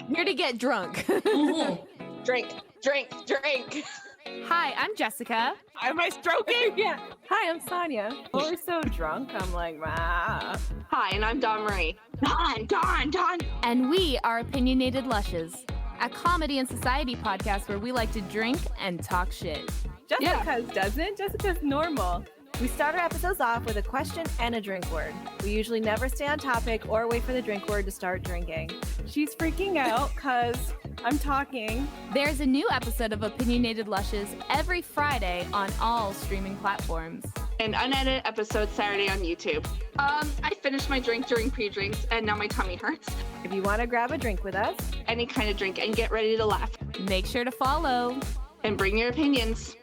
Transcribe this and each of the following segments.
Here to get drunk. Drink. Hi, I'm Jessica. Am I stroking? Yeah. Hi, I'm Sonia. Oh, we're so drunk. I'm like, ah. Hi, and I'm Dawn Marie. Dawn. And we are Opinionated Lushes, a comedy and society podcast where we like to drink and talk shit. Jessica's doesn't. Jessica's normal. We start our episodes off with a question and a drink word. We usually never stay on topic or wait for the drink word to start drinking. She's freaking out because I'm talking. There's a new episode of Opinionated Lushes every Friday on all streaming platforms. An unedited episode Saturday on YouTube. I finished my drink during pre-drinks, and now my tummy hurts. If you want to grab a drink with us, Any kind of drink, and get ready to laugh. Make sure to follow. And bring your opinions.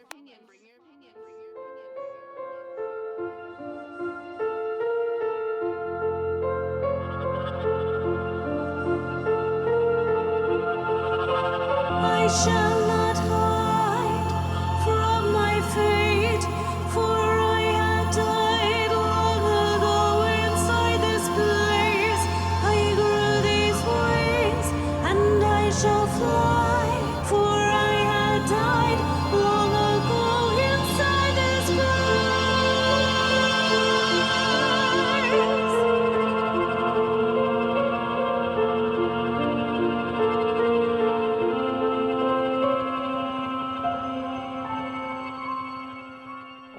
I shall not hide from my fate, for I have died long ago inside this place. I grew these wings, and I shall fly, for I have died long ago inside this place.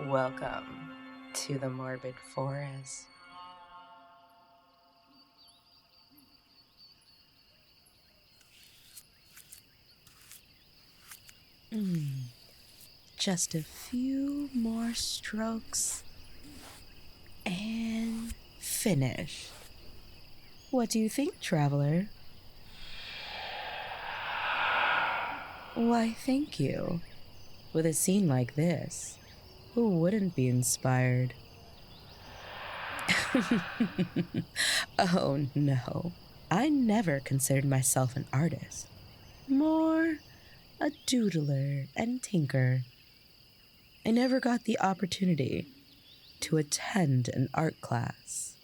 Welcome to the Morbid Forest. Just a few more strokes and finish. What do you think, traveler? Why, thank you. With a scene like this, who wouldn't be inspired? Oh no, I never considered myself an artist. More a doodler and tinker. I never got the opportunity to attend an art class.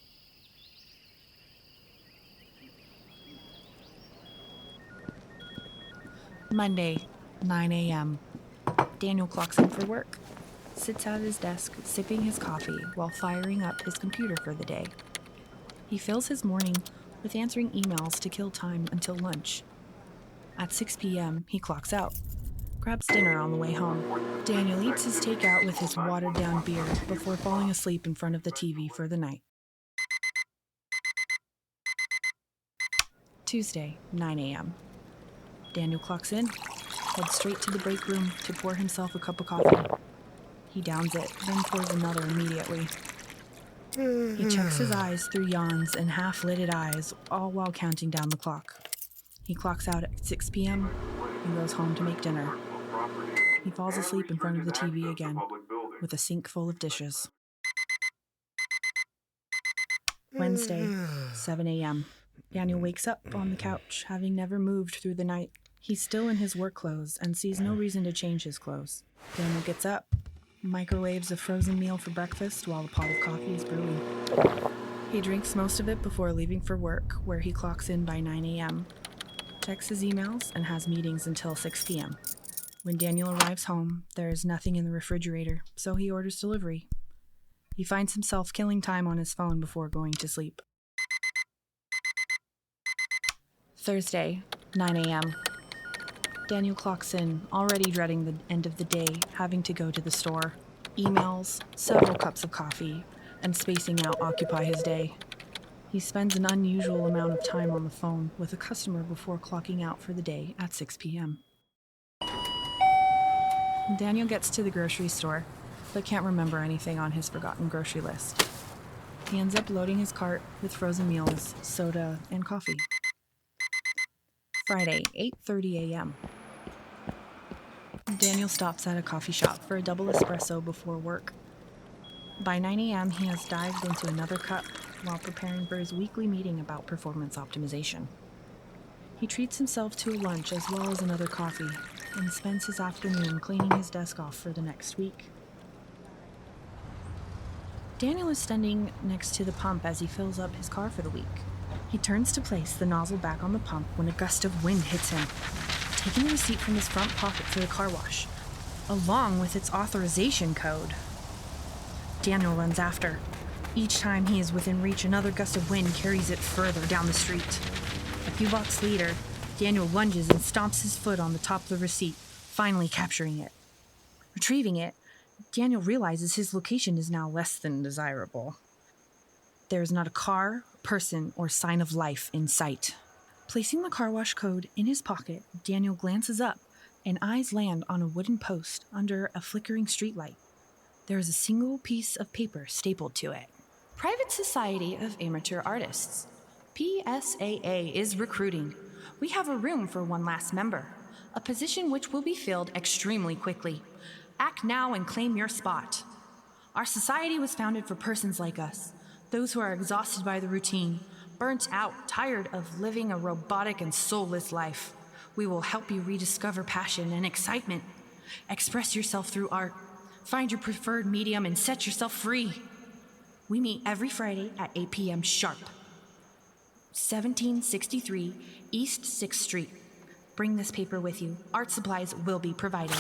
Monday, 9 a.m. Daniel clocks in for work, sits at his desk sipping his coffee while firing up his computer for the day. He fills his morning with answering emails to kill time until lunch. At 6 p.m., he clocks out, grabs dinner on the way home. Daniel eats his takeout with his watered-down beer before falling asleep in front of the TV for the night. Tuesday, 9 a.m. Daniel clocks in, heads straight to the break room to pour himself a cup of coffee. He downs it, then pours another immediately. He checks his eyes through yawns and half-lidded eyes, all while counting down the clock. He clocks out at 6 p.m. and goes home to make dinner. He falls asleep in front of the TV again, with a sink full of dishes. Wednesday, 7 a.m. Daniel wakes up on the couch, having never moved through the night. He's still in his work clothes and sees no reason to change his clothes. Daniel gets up, microwaves a frozen meal for breakfast while a pot of coffee is brewing. He drinks most of it before leaving for work, where he clocks in by 9 a.m., checks his emails, and has meetings until 6 p.m. When Daniel arrives home, there is nothing in the refrigerator, so he orders delivery. He finds himself killing time on his phone before going to sleep. Thursday, 9 a.m. Daniel clocks in, already dreading the end of the day, having to go to the store. Emails, several cups of coffee, and spacing out occupy his day. He spends an unusual amount of time on the phone with a customer before clocking out for the day at 6 p.m. Daniel gets to the grocery store, but can't remember anything on his forgotten grocery list. He ends up loading his cart with frozen meals, soda, and coffee. Friday, 8:30 a.m. Daniel stops at a coffee shop for a double espresso before work. By 9 a.m., he has dived into another cup while preparing for his weekly meeting about performance optimization. He treats himself to a lunch as well as another coffee and spends his afternoon cleaning his desk off for the next week. Daniel is standing next to the pump as he fills up his car for the week. He turns to place the nozzle back on the pump when a gust of wind hits him, taking the receipt from his front pocket to the car wash, along with its authorization code. Daniel runs after. Each time he is within reach, another gust of wind carries it further down the street. A few blocks later, Daniel lunges and stomps his foot on the top of the receipt, finally capturing it. Retrieving it, Daniel realizes his location is now less than desirable. There is not a car, person, or sign of life in sight. Placing the car wash code in his pocket, Daniel glances up, and eyes land on a wooden post under a flickering streetlight. There is a single piece of paper stapled to it. Private Society of Amateur Artists. PSAA is recruiting. We have a room for one last member, a position which will be filled extremely quickly. Act now and claim your spot. Our society was founded for persons like us, those who are exhausted by the routine, burnt out, tired of living a robotic and soulless life. We will help you rediscover passion and excitement. Express yourself through art. Find your preferred medium and set yourself free. We meet every Friday at 8 p.m. sharp. 1763 East 6th Street. Bring this paper with you. Art supplies will be provided.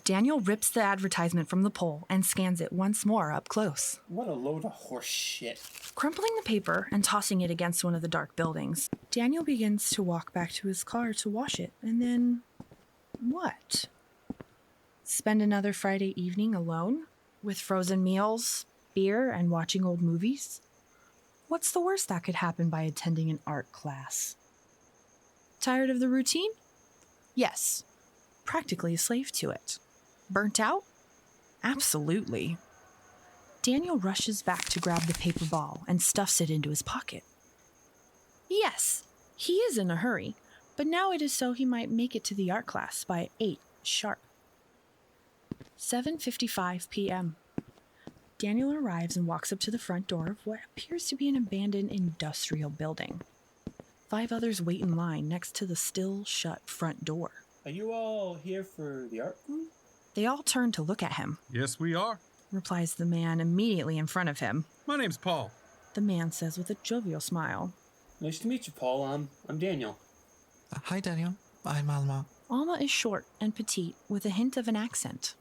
Daniel rips the advertisement from the pole and scans it once more up close. What a load of horse shit. Crumpling the paper and tossing it against one of the dark buildings, Daniel begins to walk back to his car to wash it, and then... what? Spend another Friday evening alone? With frozen meals, beer, and watching old movies? What's the worst that could happen by attending an art class? Tired of the routine? Yes. Practically a slave to it. Burnt out? Absolutely. Daniel rushes back to grab the paper ball and stuffs it into his pocket. Yes, he is in a hurry, but now it is so he might make it to the art class by 8 sharp. 7:55 p.m. Daniel arrives and walks up to the front door of what appears to be an abandoned industrial building. 5 others wait in line next to the still shut front door. Are you all here for the art group? They all turn to look at him. Yes, we are. Replies the man immediately in front of him. My name's Paul. The man says with a jovial smile. Nice to meet you, Paul. I'm Daniel. Hi, Daniel. I'm Alma. Alma is short and petite with a hint of an accent.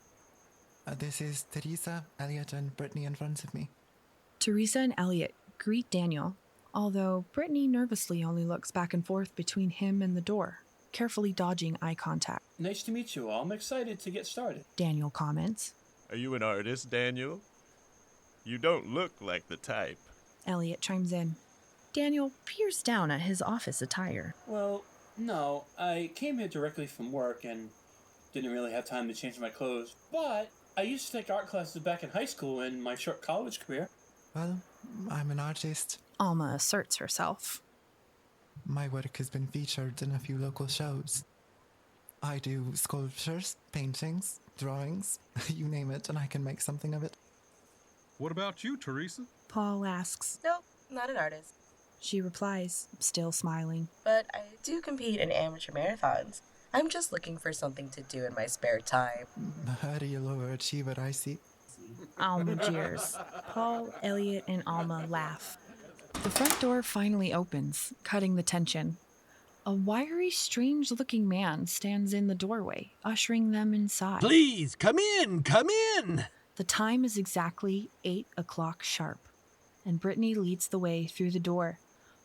This is Teresa, Elliot, and Brittany in front of me. Teresa and Elliot greet Daniel, although Brittany nervously only looks back and forth between him and the door, carefully dodging eye contact. Nice to meet you all. I'm excited to get started. Daniel comments. Are you an artist, Daniel? You don't look like the type. Elliot chimes in. Daniel peers down at his office attire. Well, no. I came here directly from work and didn't really have time to change my clothes, but I used to take art classes back in high school in my short college career. Well, I'm an artist. Alma asserts herself. My work has been featured in a few local shows. I do sculptures, paintings, drawings, you name it, and I can make something of it. What about you, Teresa? Paul asks. Nope, not an artist. She replies, still smiling. But I do compete in amateur marathons. I'm just looking for something to do in my spare time. A real overachiever, I see. Alma jeers. Paul, Elliot, and Alma laugh. The front door finally opens, cutting the tension. A wiry, strange-looking man stands in the doorway, ushering them inside. Please, come in, come in! The time is exactly 8 o'clock sharp, and Brittany leads the way through the door,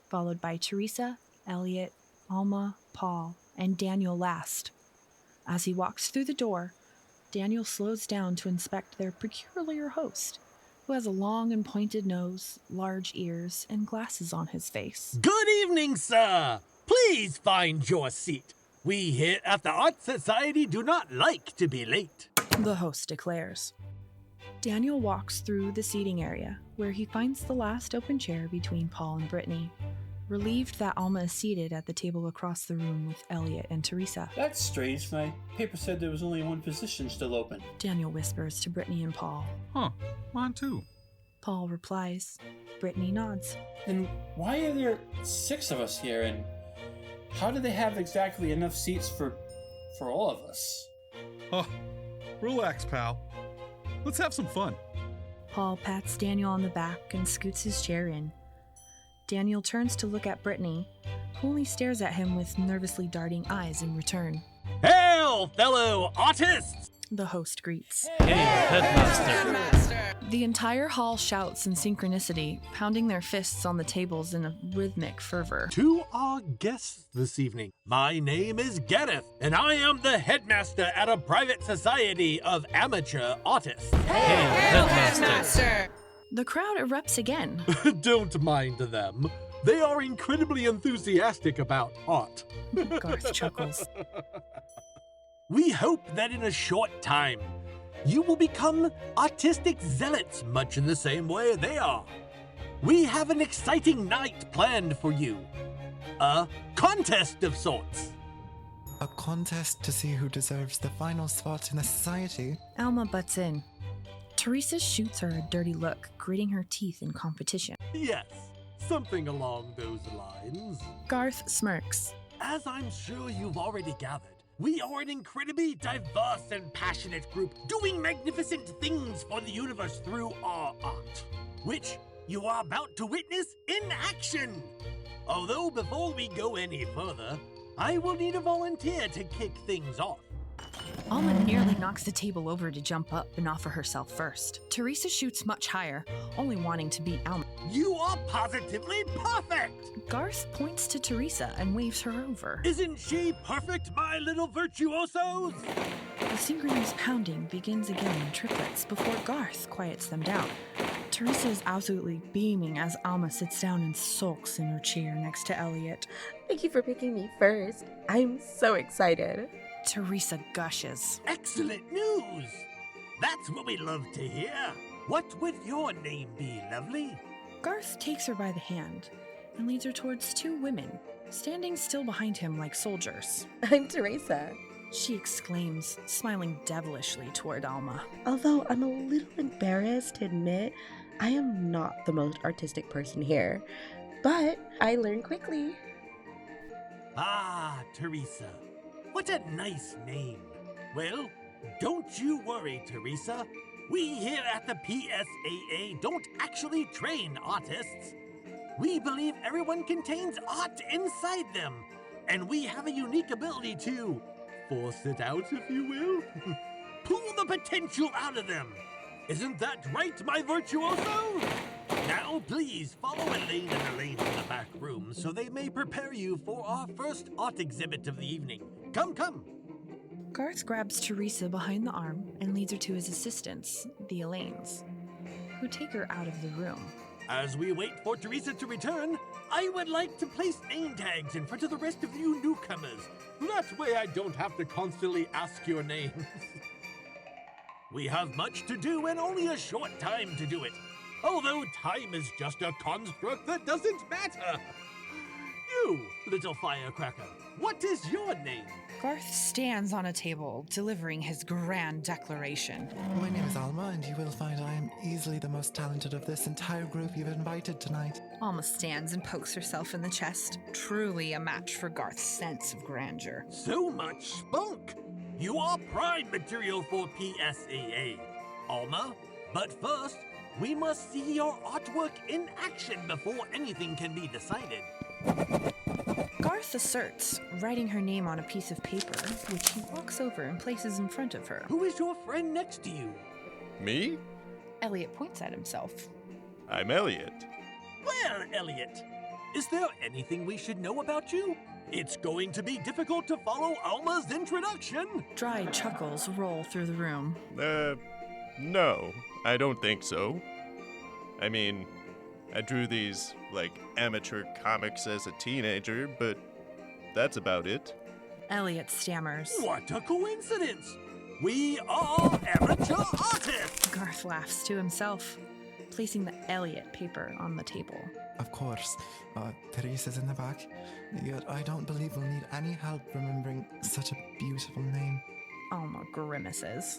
followed by Teresa, Elliot, Alma, Paul, and Daniel last. As he walks through the door, Daniel slows down to inspect their peculiar host, who has a long and pointed nose, large ears, and glasses on his face. Good evening, sir! Please find your seat. We here at the Art Society do not like to be late, the host declares. Daniel walks through the seating area, where he finds the last open chair between Paul and Brittany, relieved that Alma is seated at the table across the room with Elliot and Teresa. That's strange. My paper said there was only one position still open. Daniel whispers to Brittany and Paul. Huh, mine too. Paul replies. Brittany nods. And why are there 6 of us here, and how do they have exactly enough seats for all of us? Oh, relax, pal. Let's have some fun. Paul pats Daniel on the back and scoots his chair in. Daniel turns to look at Brittany, who only stares at him with nervously darting eyes in return. Hail, fellow artists! The host greets. Hey, headmaster. The entire hall shouts in synchronicity, pounding their fists on the tables in a rhythmic fervor. To our guests this evening, my name is Gareth, and I am the headmaster at a private society of amateur artists. Hey, headmaster. The crowd erupts again. Don't mind them. They are incredibly enthusiastic about art. Garth chuckles. We hope that in a short time, you will become artistic zealots much in the same way they are. We have an exciting night planned for you. A contest of sorts. A contest to see who deserves the final spot in the society? Alma butts in. Teresa shoots her a dirty look, gritting her teeth in competition. Yes, something along those lines. Garth smirks. As I'm sure you've already gathered, we are an incredibly diverse and passionate group doing magnificent things for the universe through our art, which you are about to witness in action. Although before we go any further, I will need a volunteer to kick things off. Alma nearly knocks the table over to jump up and offer herself first. Teresa shoots much higher, only wanting to beat Alma. You are positively perfect! Garth points to Teresa and waves her over. Isn't she perfect, my little virtuosos? The synchronous pounding begins again in triplets before Garth quiets them down. Teresa is absolutely beaming as Alma sits down and sulks in her chair next to Elliot. Thank you for picking me first. I'm so excited. Teresa gushes. Excellent news! That's what we love to hear. What would your name be, lovely? Garth takes her by the hand and leads her towards two women, standing still behind him like soldiers. I'm Teresa, she exclaims, smiling devilishly toward Alma. Although I'm a little embarrassed to admit, I am not the most artistic person here, but I learn quickly. Ah, Teresa. What a nice name. Well, don't you worry, Teresa. We here at the PSAA don't actually train artists. We believe everyone contains art inside them, and we have a unique ability to force it out, if you will. Pull the potential out of them. Isn't that right, my virtuoso? Now, please follow Elaine and Elaine in the back room so they may prepare you for our first art exhibit of the evening. Come, come. Garth grabs Teresa behind the arm and leads her to his assistants, the Elaines, who take her out of the room. As we wait for Teresa to return, I would like to place name tags in front of the rest of you newcomers. That way I don't have to constantly ask your names. We have much to do and only a short time to do it. Although time is just a construct that doesn't matter. You, little firecracker, what is your name? Garth stands on a table, delivering his grand declaration. My name is Alma, and you will find I am easily the most talented of this entire group you've invited tonight. Alma stands and pokes herself in the chest, truly a match for Garth's sense of grandeur. So much spunk! You are prime material for PSAA, Alma. But first, we must see your artwork in action before anything can be decided. Garth asserts, writing her name on a piece of paper, which he walks over and places in front of her. Who is your friend next to you? Me? Elliot points at himself. I'm Elliot. Well, Elliot, is there anything we should know about you? It's going to be difficult to follow Alma's introduction. Dry chuckles roll through the room. No, I don't think so. I mean, I drew these, amateur comics as a teenager, but that's about it. Elliot stammers. What a coincidence! We are amateur artists! Garth laughs to himself, placing the Elliot paper on the table. Of course, Teresa's in the back, yet I don't believe we'll need any help remembering such a beautiful name. Alma grimaces.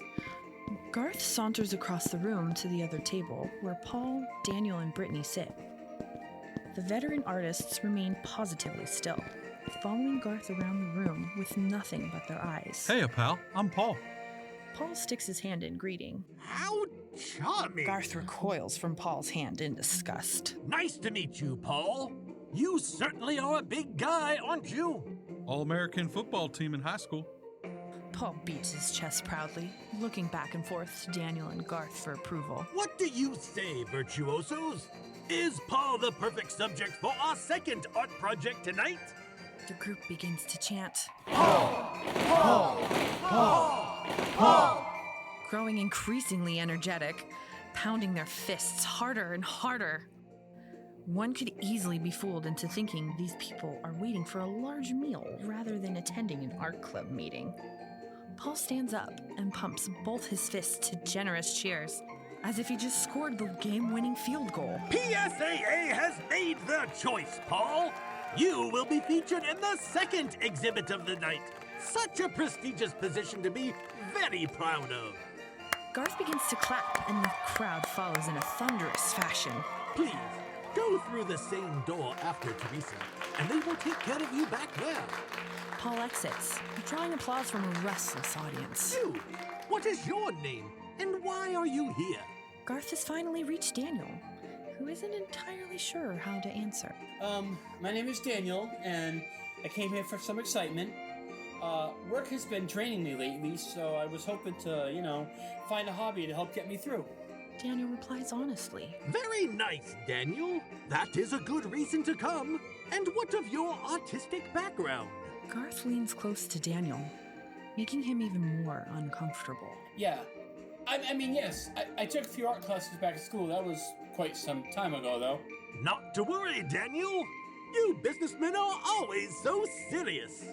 Garth saunters across the room to the other table, where Paul, Daniel, and Brittany sit. The veteran artists remain positively still, following Garth around the room with nothing but their eyes. Hey, pal. I'm Paul. Paul sticks his hand in greeting. How charming! Garth recoils from Paul's hand in disgust. Nice to meet you, Paul. You certainly are a big guy, aren't you? All-American football team in high school. Paul beats his chest proudly, looking back and forth to Daniel and Garth for approval. What do you say, virtuosos? Is Paul the perfect subject for our second art project tonight? The group begins to chant, Paul! Paul! Paul! Paul! growing increasingly energetic, pounding their fists harder and harder. One could easily be fooled into thinking these people are waiting for a large meal rather than attending an art club meeting. Paul stands up and pumps both his fists to generous cheers, as if he just scored the game-winning field goal. PSAA has made their choice, Paul. You will be featured in the second exhibit of the night. Such a prestigious position to be very proud of. Garth begins to clap, and the crowd follows in a thunderous fashion. Please, go through the same door after Teresa, and they will take care of you back there. Paul exits, drawing applause from a restless audience. You! What is your name, and why are you here? Garth has finally reached Daniel, who isn't entirely sure how to answer. My name is Daniel, and I came here for some excitement. Work has been draining me lately, so I was hoping to, find a hobby to help get me through. Daniel replies honestly. Very nice, Daniel. That is a good reason to come. And what of your artistic background? Garth leans close to Daniel, making him even more uncomfortable. Yeah. I mean, yes, I took a few art classes back at school. That was quite some time ago, though. Not to worry, Daniel. You businessmen are always so serious.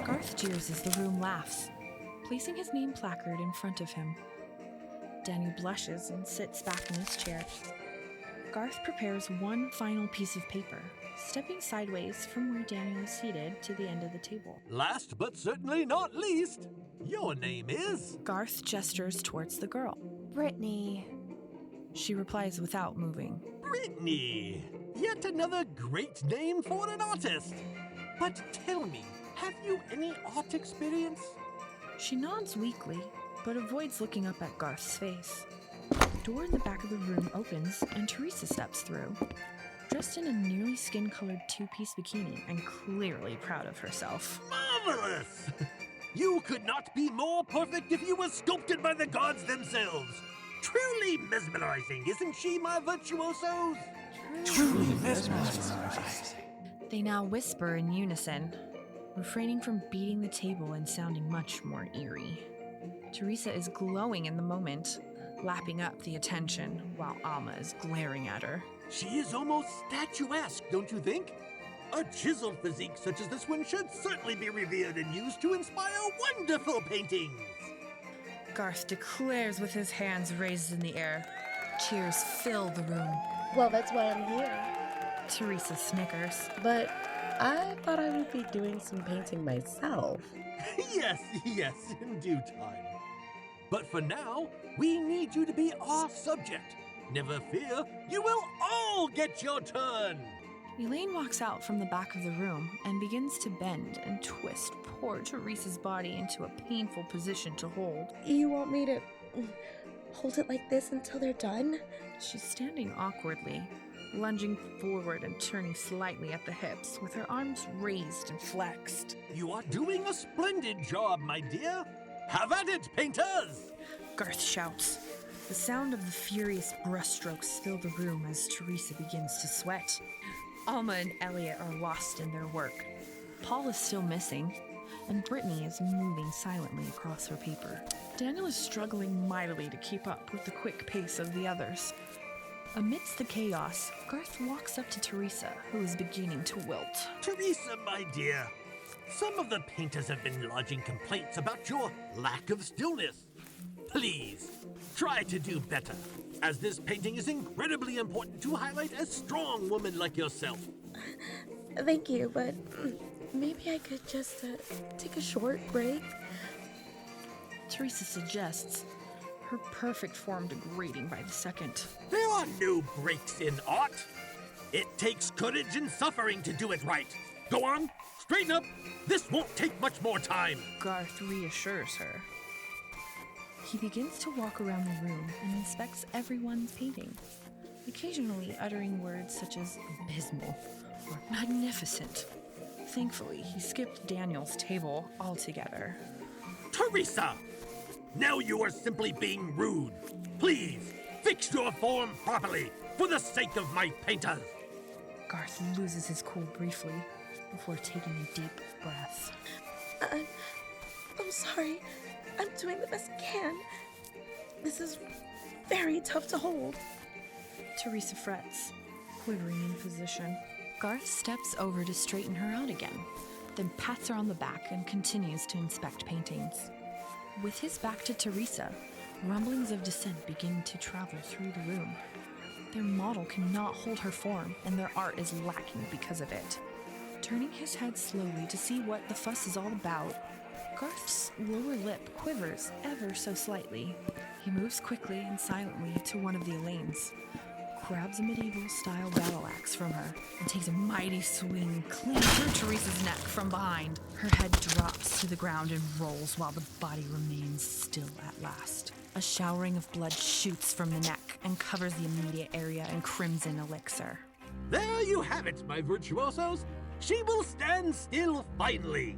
Garth jeers as the room laughs, placing his name placard in front of him. Daniel blushes and sits back in his chair. Garth prepares one final piece of paper, stepping sideways from where Daniel is seated to the end of the table. Last but certainly not least, your name is? Garth gestures towards the girl. Brittany. She replies without moving. Brittany. Yet another great name for an artist. But tell me, have you any art experience? She nods weakly, but avoids looking up at Garth's face. The door in the back of the room opens, and Teresa steps through, dressed in a nearly skin-colored two-piece bikini and clearly proud of herself. Marvelous! You could not be more perfect if you were sculpted by the gods themselves. Truly mesmerizing, isn't she, my virtuosos? Truly mesmerizing. They now whisper in unison, refraining from beating the table and sounding much more eerie. Teresa is glowing in the moment, lapping up the attention, while Alma is glaring at her. She is almost statuesque, don't you think? A chiseled physique such as this one should certainly be revered and used to inspire wonderful paintings. Garth declares with his hands raised in the air. Cheers fill the room. Well, that's why I'm here. Teresa snickers. But I thought I would be doing some painting myself. Yes, in due time. But for now, we need you to be our subject. Never fear, you will all get your turn. Elaine walks out from the back of the room and begins to bend and twist poor Teresa's body into a painful position to hold. You want me to hold it like this until they're done? She's standing awkwardly, lunging forward and turning slightly at the hips with her arms raised and flexed. You are doing a splendid job, my dear. Have at it, painters! Garth shouts. The sound of the furious brushstrokes fill the room as Teresa begins to sweat. Alma and Elliot are lost in their work. Paul is still missing, and Brittany is moving silently across her paper. Daniel is struggling mightily to keep up with the quick pace of the others. Amidst the chaos, Garth walks up to Teresa, who is beginning to wilt. Teresa, my dear, some of the painters have been lodging complaints about your lack of stillness. Please, try to do better, as this painting is incredibly important to highlight a strong woman like yourself. Thank you, but maybe I could just take a short break. Teresa suggests, her perfect form degrading by the second. There are no breaks in art. It takes courage and suffering to do it right. Go on, straighten up. This won't take much more time. Garth reassures her. He begins to walk around the room and inspects everyone's painting. occasionally uttering words such as abysmal or magnificent. Thankfully, he skipped Daniel's table altogether. Teresa! Now you are simply being rude. Please, fix your form properly, for the sake of my painters. Garth loses his cool briefly before taking a deep breath. I'm sorry. I'm doing the best I can. This is very tough to hold. Teresa frets, quivering in position. Garth steps over to straighten her out again, then pats her on the back and continues to inspect paintings. With his back to Teresa, rumblings of dissent begin to travel through the room. Their model cannot hold her form, and their art is lacking because of it. Turning his head slowly to see what the fuss is all about, Garth's lower lip quivers ever so slightly. He moves quickly and silently to one of the Elaines, grabs a medieval-style battle axe from her, and takes a mighty swing clean through Teresa's neck from behind. Her head drops to the ground and rolls while the body remains still at last. A showering of blood shoots from the neck and covers the immediate area in crimson elixir. There you have it, my virtuosos. She will stand still finally.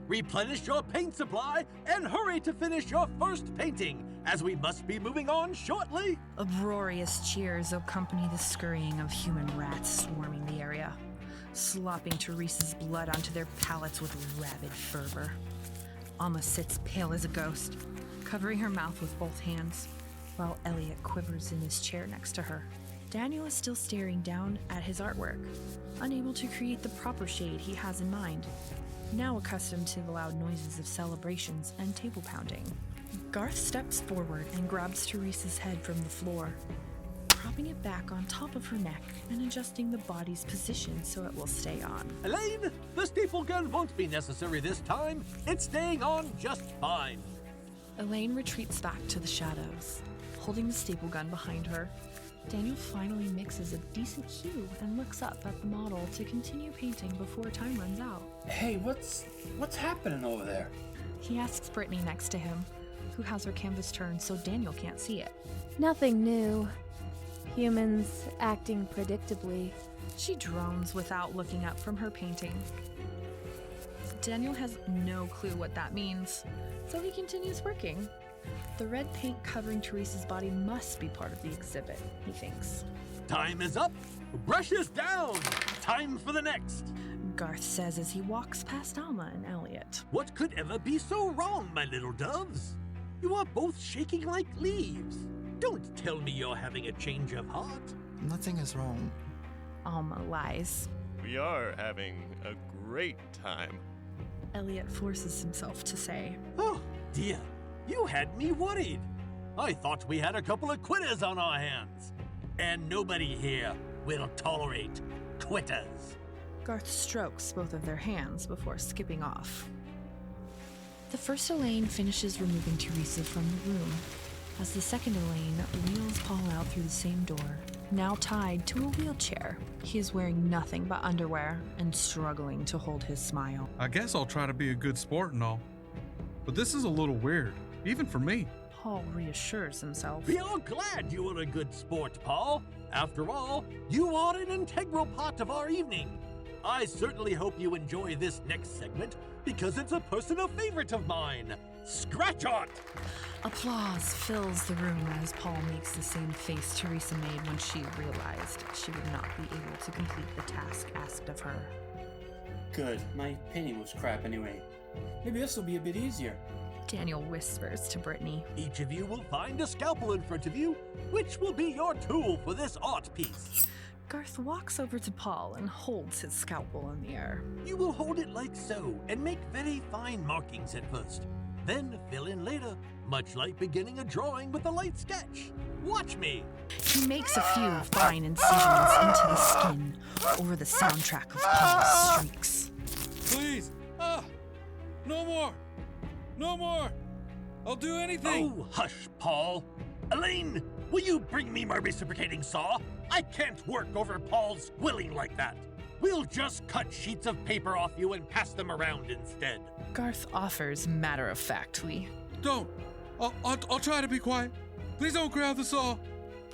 Replenish your paint supply and hurry to finish your first painting, as we must be moving on shortly. Uproarious cheers accompany the scurrying of human rats swarming the area, slopping Teresa's blood onto their palates with rabid fervor. Alma sits pale as a ghost, covering her mouth with both hands, while Elliot quivers in his chair next to her. Daniel is still staring down at his artwork, unable to create the proper shade he has in mind, now accustomed to the loud noises of celebrations and table pounding. Garth steps forward and grabs Teresa's head from the floor, propping it back on top of her neck and adjusting the body's position so it will stay on. Elaine, the staple gun won't be necessary this time. It's staying on just fine. Elaine retreats back to the shadows, holding the staple gun behind her. Daniel finally mixes a decent hue and looks up at the model to continue painting before time runs out. Hey, what's happening over there? He asks Brittany next to him, who has her canvas turned so Daniel can't see it. Nothing new. Humans acting predictably. She drones without looking up from her painting. Daniel has no clue what that means, so he continues working. The red paint covering Teresa's body must be part of the exhibit, he thinks. Time is up. Brushes down. Time for the next. Garth says as he walks past Alma and Elliot. What could ever be so wrong, my little doves? You are both shaking like leaves. Don't tell me you're having a change of heart. Nothing is wrong. Alma lies. We are having a great time. Elliot forces himself to say, Oh, dear. You had me worried. I thought we had a couple of quitters on our hands. And nobody here will tolerate quitters. Garth strokes both of their hands before skipping off. The first Elaine finishes removing Teresa from the room, as the second Elaine wheels Paul out through the same door, now tied to a wheelchair. He is wearing nothing but underwear and struggling to hold his smile. I guess I'll try to be a good sport and all, but this is a little weird, even for me. Paul reassures himself. We are glad you are a good sport, Paul. After all, you are an integral part of our evening. I certainly hope you enjoy this next segment because it's a personal favorite of mine. Scratch Art! Applause fills the room as Paul makes the same face Teresa made when she realized she would not be able to complete the task asked of her. Good. My painting was crap anyway. Maybe this will be a bit easier. Daniel whispers to Brittany. Each of you will find a scalpel in front of you, which will be your tool for this art piece. Garth walks over to Paul and holds his scalpel in the air. You will hold it like so and make very fine markings at first. Then fill in later, much like beginning a drawing with a light sketch. Watch me. He makes a few fine incisions into the skin over the soundtrack of Paul's streaks. Please! No more! No more! I'll do anything! Oh, hush, Paul. Elaine, will you bring me my reciprocating saw? I can't work over Paul's willing like that. We'll just cut sheets of paper off you and pass them around instead. Garth offers matter-of-factly. Don't! I'll try to be quiet. Please don't grab the saw.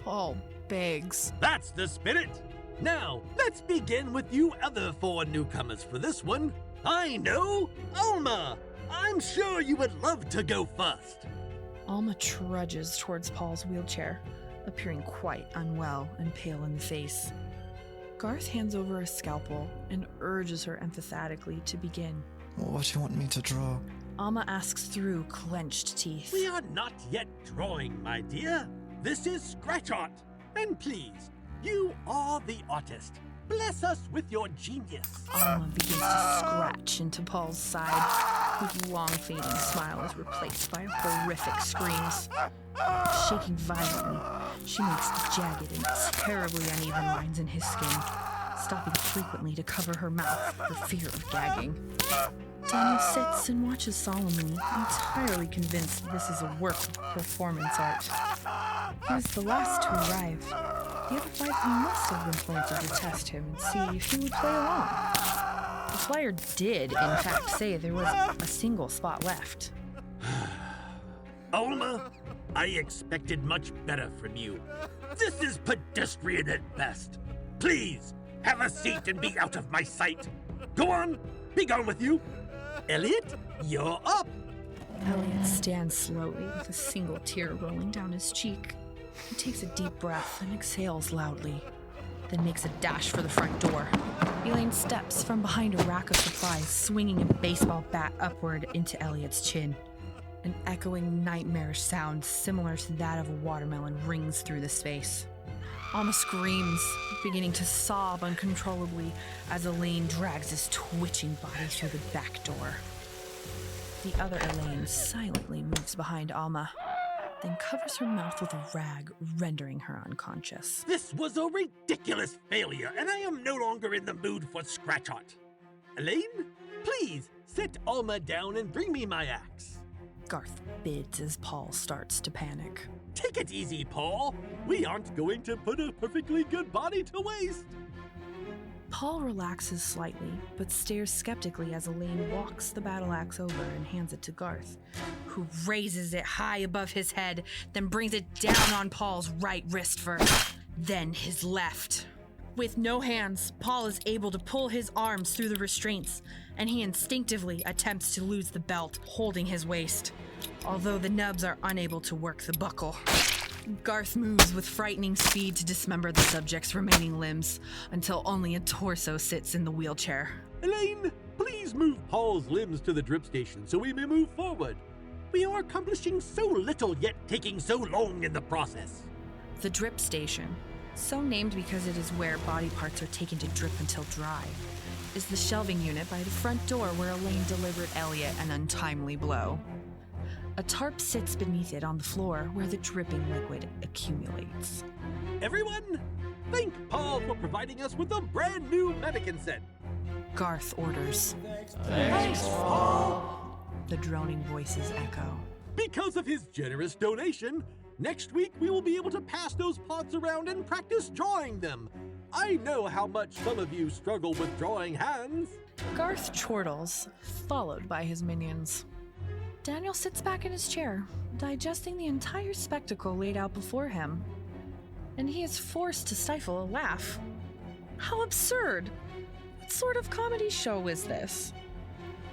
Paul bags. That's the spirit. Now, let's begin with you other 4 newcomers for this one. I know, Alma. I'm sure you would love to go first. Alma trudges towards Paul's wheelchair, appearing quite unwell and pale in the face. Garth hands over a scalpel and urges her emphatically to begin. What do you want me to draw? Alma asks through clenched teeth. We are not yet drawing, my dear. This is scratch art. And please, you are the artist. Bless us with your genius. Alma begins to scratch into Paul's side, whose long fading smile is replaced by horrific screams. Shaking violently, she makes jagged and terribly uneven lines in his skin, stopping frequently to cover her mouth for fear of gagging. Daniel sits and watches solemnly, entirely convinced this is a work of performance art. He was the last to arrive. The other 5 must have been planted to test him and see if he would play along. The flyer did, in fact, say there was a single spot left. Alma, I expected much better from you. This is pedestrian at best. Please, have a seat and be out of my sight. Go on, be gone with you. Elliot, you're up. Elliot stands slowly with a single tear rolling down his cheek. He takes a deep breath and exhales loudly, then makes a dash for the front door. Elaine steps from behind a rack of supplies, swinging a baseball bat upward into Elliot's chin. An echoing, nightmarish sound similar to that of a watermelon rings through the space. Alma screams, beginning to sob uncontrollably as Elaine drags his twitching body through the back door. The other Elaine silently moves behind Alma, then covers her mouth with a rag, rendering her unconscious. This was a ridiculous failure, and I am no longer in the mood for scratch art. Elaine, please sit Alma down and bring me my axe. Garth bids as Paul starts to panic. Take it easy, Paul. We aren't going to put a perfectly good body to waste. Paul relaxes slightly, but stares skeptically as Elaine walks the battle axe over and hands it to Garth, who raises it high above his head, then brings it down on Paul's right wrist first, then his left. With no hands, Paul is able to pull his arms through the restraints, and he instinctively attempts to lose the belt holding his waist, although the nubs are unable to work the buckle. Garth moves with frightening speed to dismember the subject's remaining limbs, until only a torso sits in the wheelchair. Elaine, please move Paul's limbs to the drip station so we may move forward. We are accomplishing so little, yet taking so long in the process. The drip station, so named because it is where body parts are taken to drip until dry, is the shelving unit by the front door where Elaine delivered Elliot an untimely blow. A tarp sits beneath it on the floor where the dripping liquid accumulates. Everyone, thank Paul for providing us with a brand new mannequin set. Garth orders. Thanks, Paul. The droning voices echo. Because of his generous donation, next week we will be able to pass those pots around and practice drawing them. I know how much some of you struggle with drawing hands. Garth chortles, followed by his minions. Daniel sits back in his chair, digesting the entire spectacle laid out before him. And he is forced to stifle a laugh. How absurd! What sort of comedy show is this?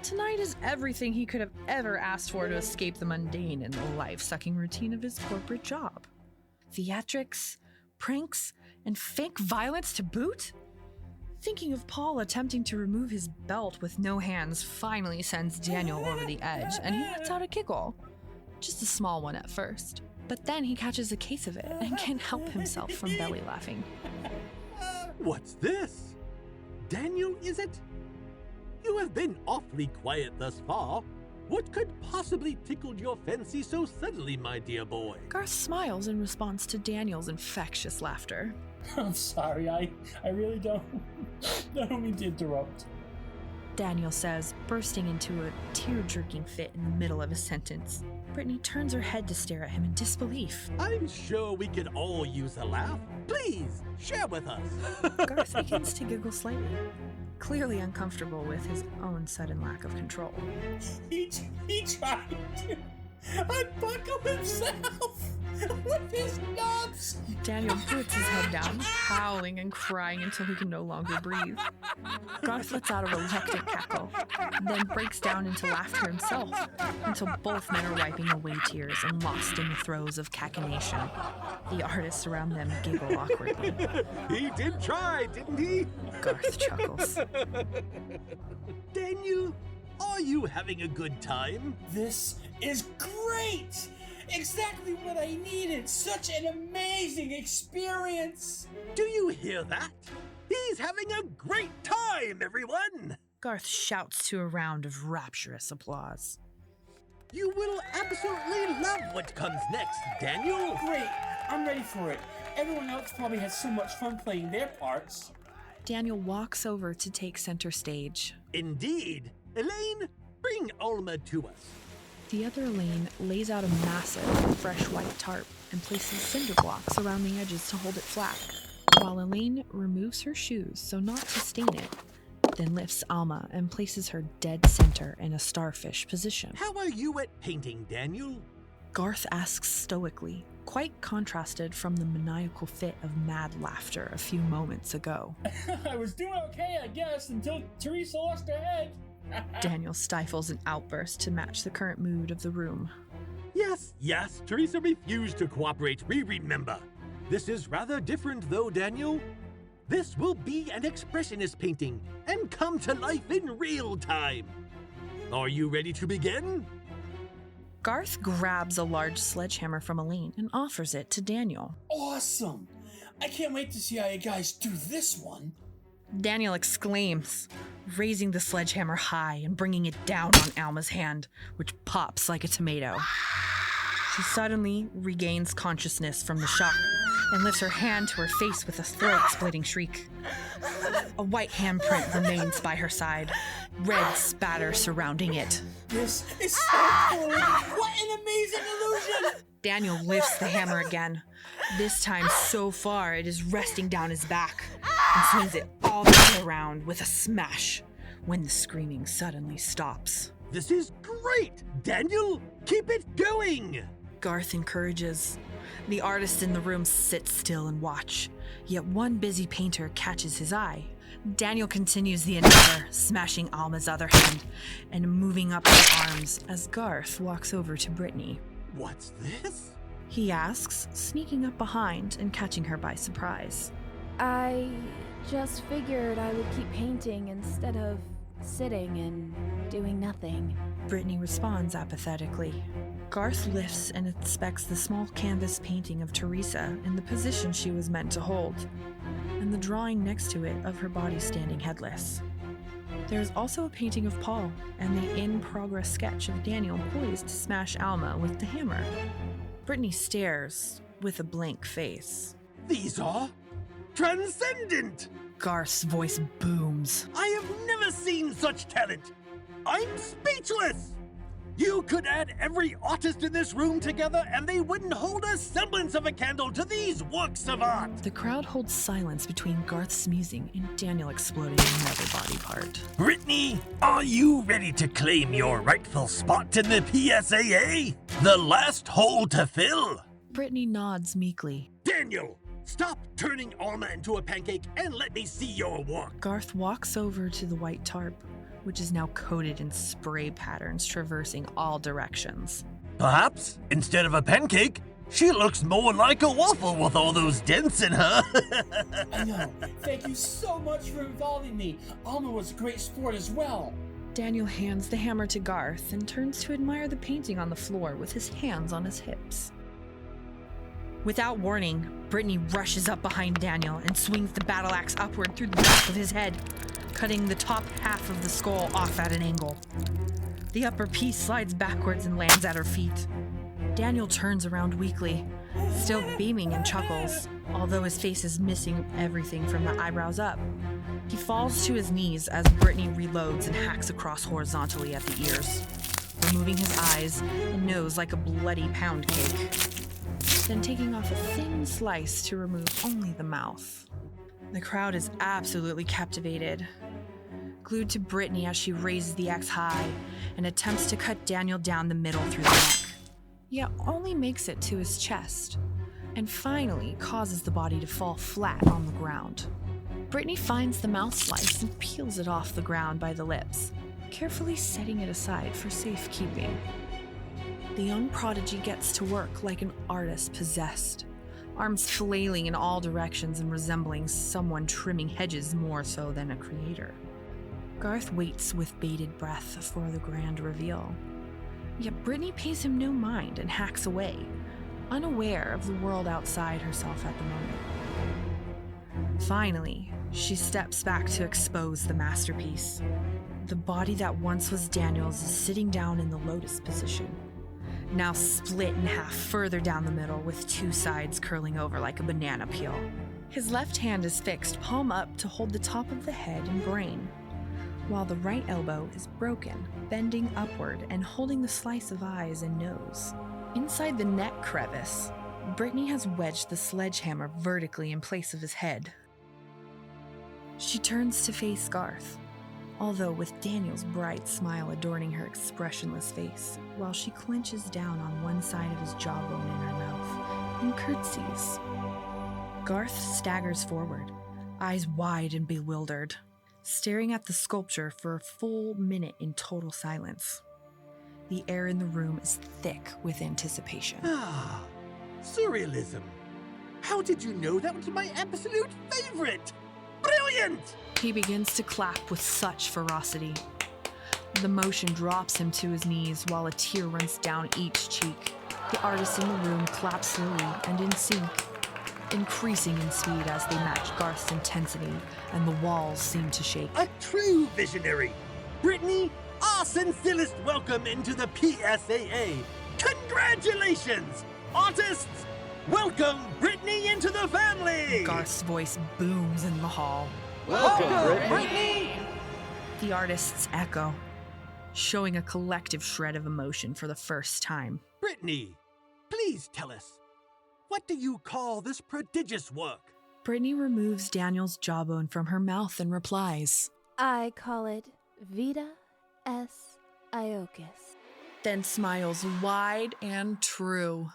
Tonight is everything he could have ever asked for to escape the mundane and life-sucking routine of his corporate job. Theatrics, pranks, and fake violence to boot? Thinking of Paul attempting to remove his belt with no hands finally sends Daniel over the edge, and he lets out a giggle. Just a small one at first. But then he catches a case of it and can't help himself from belly laughing. What's this? Daniel, is it? You have been awfully quiet thus far. What could possibly tickle your fancy so suddenly, my dear boy? Garth smiles in response to Daniel's infectious laughter. I'm sorry, I really don't mean to interrupt. Daniel says, bursting into a tear-jerking fit in the middle of a sentence. Brittany turns her head to stare at him in disbelief. I'm sure we could all use a laugh. Please, share with us. Garth begins to giggle slightly, clearly uncomfortable with his own sudden lack of control. He tried to unbuckle himself. with his nubs! Daniel puts his head down, howling and crying until he can no longer breathe. Garth lets out a reluctant cackle, then breaks down into laughter himself, until both men are wiping away tears and lost in the throes of cachinnation. The artists around them giggle awkwardly. He did try, didn't he? Garth chuckles. Daniel, are you having a good time? This is great! Exactly what I needed! Such an amazing experience! Do you hear that? He's having a great time, everyone! Garth shouts to a round of rapturous applause. You will absolutely love what comes next, Daniel! Great! I'm ready for it. Everyone else probably had so much fun playing their parts. Daniel walks over to take center stage. Indeed. Elaine, bring Alma to us. The other Elaine lays out a massive, fresh white tarp and places cinder blocks around the edges to hold it flat, while Elaine removes her shoes so not to stain it, then lifts Alma and places her dead center in a starfish position. How are you at painting, Daniel? Garth asks stoically, quite contrasted from the maniacal fit of mad laughter a few moments ago. I was doing okay, I guess, until Teresa lost her head. Daniel stifles an outburst to match the current mood of the room. Yes, Teresa refused to cooperate, we remember. This is rather different though, Daniel. This will be an expressionist painting and come to life in real time. Are you ready to begin? Garth grabs a large sledgehammer from Elaine and offers it to Daniel. Awesome! I can't wait to see how you guys do this one. Daniel exclaims, raising the sledgehammer high and bringing it down on Alma's hand, which pops like a tomato. She suddenly regains consciousness from the shock and lifts her hand to her face with a throat-splitting shriek. A white handprint remains by her side, red spatter surrounding it. This is so cool! What an amazing illusion! Daniel lifts the hammer again. This time, so far, it is resting down his back and swings it all the way around with a smash when the screaming suddenly stops. This is great, Daniel! Keep it going! Garth encourages. The artists in the room sit still and watch, yet one busy painter catches his eye. Daniel continues the endeavor, smashing Alma's other hand and moving up her arms as Garth walks over to Brittany. What's this? He asks, sneaking up behind and catching her by surprise. I just figured I would keep painting instead of sitting and doing nothing. Brittany responds apathetically. Garth lifts and inspects the small canvas painting of Teresa in the position she was meant to hold, and the drawing next to it of her body standing headless. There is also a painting of Paul and the in-progress sketch of Daniel poised to smash Alma with the hammer. Brittany stares with a blank face. These are transcendent! Garth's voice booms. I have never seen such talent! I'm speechless! You could add every artist in this room together and they wouldn't hold a semblance of a candle to these works of art! The crowd holds silence between Garth's musing and Daniel exploding another body part. Brittany, are you ready to claim your rightful spot in the PSAA? The last hole to fill? Brittany nods meekly. Daniel, stop turning Alma into a pancake and let me see your work! Garth walks over to the white tarp, which is now coated in spray patterns traversing all directions. Perhaps, instead of a pancake, she looks more like a waffle with all those dents in her. I know. Thank you so much for involving me. Alma was a great sport as well. Daniel hands the hammer to Garth and turns to admire the painting on the floor with his hands on his hips. Without warning, Brittany rushes up behind Daniel and swings the battle axe upward through the back of his head, cutting the top half of the skull off at an angle. The upper piece slides backwards and lands at her feet. Daniel turns around weakly, still beaming and chuckles, although his face is missing everything from the eyebrows up. He falls to his knees as Brittany reloads and hacks across horizontally at the ears, removing his eyes and nose like a bloody pound cake, then taking off a thin slice to remove only the mouth. The crowd is absolutely captivated, glued to Brittany as she raises the axe high and attempts to cut Daniel down the middle through the neck. yet only makes it to his chest, and finally causes the body to fall flat on the ground. Brittany finds the mouth slice and peels it off the ground by the lips, carefully setting it aside for safekeeping. The young prodigy gets to work like an artist possessed, arms flailing in all directions and resembling someone trimming hedges more so than a creator. Garth waits with bated breath for the grand reveal. Yet Brittany pays him no mind and hacks away, unaware of the world outside herself at the moment. Finally, she steps back to expose the masterpiece. The body that once was Daniel's is sitting down in the lotus position, now split in half further down the middle with two sides curling over like a banana peel. His left hand is fixed palm up to hold the top of the head and brain, while the right elbow is broken, bending upward and holding the slice of eyes and nose. Inside the neck crevice, Brittany has wedged the sledgehammer vertically in place of his head. She turns to face Garth, although with Daniel's bright smile adorning her expressionless face, while she clenches down on one side of his jawbone in her mouth and curtsies. Garth staggers forward, eyes wide and bewildered, staring at the sculpture for a full minute in total silence. The air in the room is thick with anticipation. Ah, surrealism. How did you know that was my absolute favorite? Brilliant! He begins to clap with such ferocity. The motion drops him to his knees while a tear runs down each cheek. The artists in the room clap slowly and in sync, increasing in speed as they match Garth's intensity, and the walls seem to shake. A true visionary! Brittany, our sincerest welcome into the PSAA! Congratulations! Artists, welcome Brittany into the family! Garth's voice booms in the hall. Welcome, Brittany! The artists echo, showing a collective shred of emotion for the first time. Brittany, please tell us, what do you call this prodigious work? Brittany removes Daniel's jawbone from her mouth and replies, I call it Vita S. Iocus. Then smiles wide and true.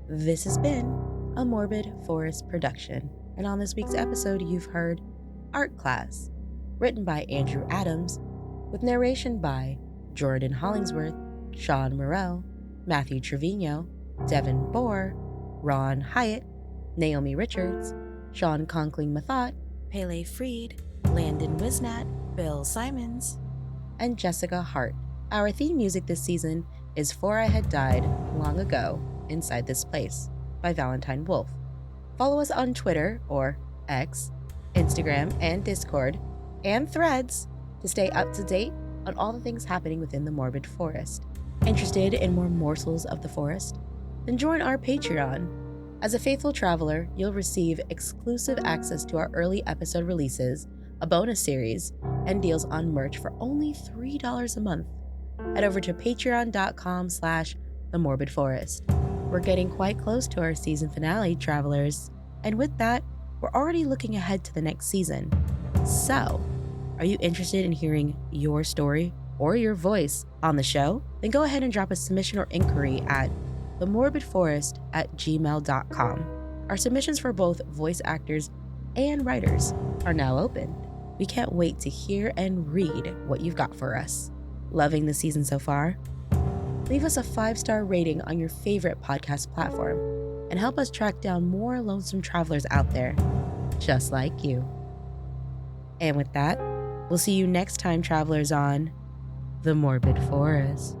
This has been a Morbid Forest production, and on this week's episode you've heard Art Class, written by Andrew Adams, with narration by Jordan Hollingsworth, Shawn Moreau, Matthew Trevino, Devyn Boer, Ron Hyatt, Naomi Richards, Shawn Conkling Methot, Pelle Frid, Landon Whisnant, Bill Symons, and Jessica Hart. Our theme music this season is For I Had Died Long Ago Inside This Place by Valentine Wolf. Follow us on Twitter, or X, Instagram, and Discord, and Threads to stay up to date on all the things happening within the Morbid Forest. Interested in more morsels of the forest? Then join our Patreon. As a faithful traveler, you'll receive exclusive access to our early episode releases, a bonus series, and deals on merch for only $3 a month. Head over to patreon.com/themorbidforest. We're getting quite close to our season finale, travelers, and with that, we're already looking ahead to the next season. So, are you interested in hearing your story or your voice on the show? Then go ahead and drop a submission or inquiry at themorbidforest@gmail.com. Our submissions for both voice actors and writers are now open. We can't wait to hear and read what you've got for us. Loving the season so far? Leave us a 5-star rating on your favorite podcast platform and help us track down more lonesome travelers out there, just like you. And with that, we'll see you next time, travelers, on The Morbid Forest.